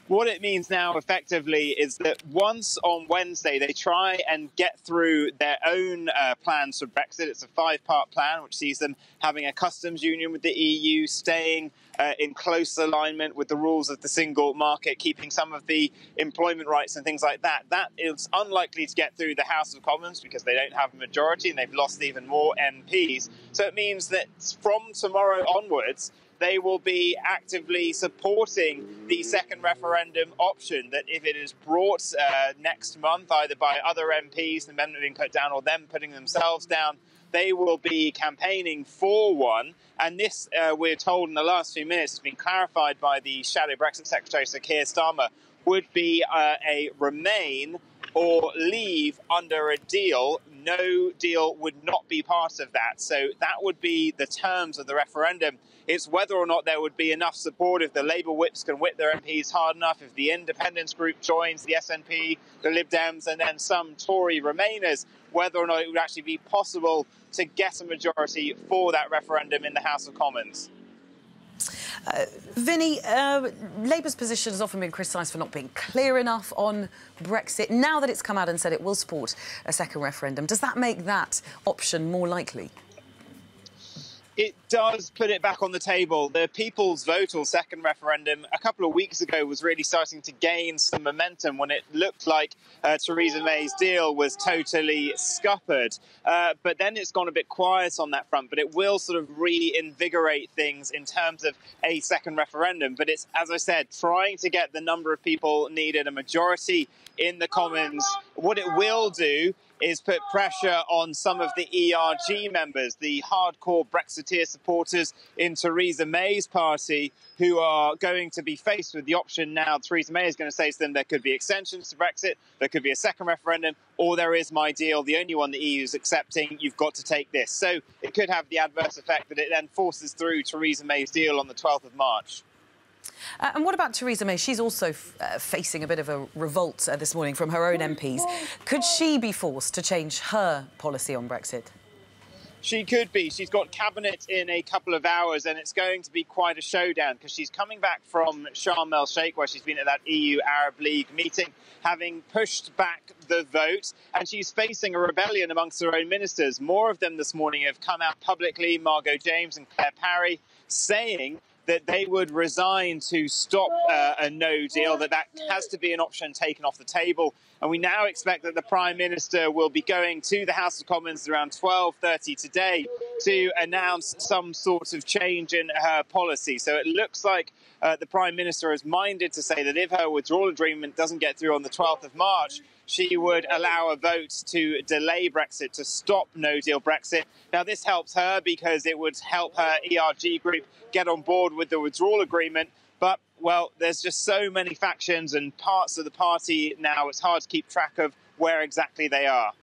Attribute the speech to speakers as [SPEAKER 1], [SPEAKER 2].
[SPEAKER 1] What it means now, effectively, is that once on Wednesday they try and get through their own plans for Brexit. It's a five-part plan, which sees them having a customs union with the EU, staying in close alignment with the rules of the single market, keeping some of the employment rights and things like that. That is unlikely to get through the House of Commons because they don't have a majority and they've lost even more MPs. So it means that from tomorrow onwards, they will be actively supporting the second referendum option, that if it is brought next month, either by other MPs, the amendment being put down, or them putting themselves down, they will be campaigning for one. And this, we're told in the last few minutes, has been clarified by the Shadow Brexit Secretary, Sir Keir Starmer, would be a remain or leave under a deal. No deal would not be part of that. So that would be the terms of the referendum. It's whether or not there would be enough support, if the Labour whips can whip their MPs hard enough, if the independence group joins the SNP, the Lib Dems, and then some Tory Remainers, whether or not it would actually be possible to get a majority for that referendum in the House of Commons.
[SPEAKER 2] Vinny, Labour's position has often been criticised for not being clear enough on Brexit. Now that it's come out and said it will support a second referendum, does that make that option more likely?
[SPEAKER 1] It does put it back on the table. The people's vote, or second referendum, a couple of weeks ago was really starting to gain some momentum when it looked like Theresa May's deal was totally scuppered. But then it's gone a bit quiet on that front. But it will sort of reinvigorate things in terms of a second referendum. But it's, as I said, trying to get the number of people needed, a majority in the Commons. What it will do is put pressure on some of the ERG members, the hardcore Brexiteer supporters in Theresa May's party, who are going to be faced with the option now. Theresa May is going to say to them there could be extensions to Brexit, there could be a second referendum, or there is my deal, the only one the EU is accepting, you've got to take this. So it could have the adverse effect that it then forces through Theresa May's deal on the 12th of March.
[SPEAKER 2] And what about Theresa May? She's also facing a bit of a revolt this morning from her own MPs. Could she be forced to change her policy on Brexit?
[SPEAKER 1] She could be. She's got cabinet in a couple of hours, and it's going to be quite a showdown because she's coming back from Sharm el-Sheikh, where she's been at that EU-Arab League meeting, having pushed back the vote, and she's facing a rebellion amongst her own ministers. More of them this morning have come out publicly, Margot James and Claire Parry, saying that they would resign to stop a no deal, that has to be an option taken off the table. And we now expect that the Prime Minister will be going to the House of Commons around 12:30 today to announce some sort of change in her policy. So it looks like the Prime Minister is minded to say that if her withdrawal agreement doesn't get through on the 12th of March, she would allow a vote to delay Brexit, to stop no-deal Brexit. Now, this helps her because it would help her ERG group get on board with the withdrawal agreement. But, well, there's just so many factions and parts of the party now, it's hard to keep track of where exactly they are.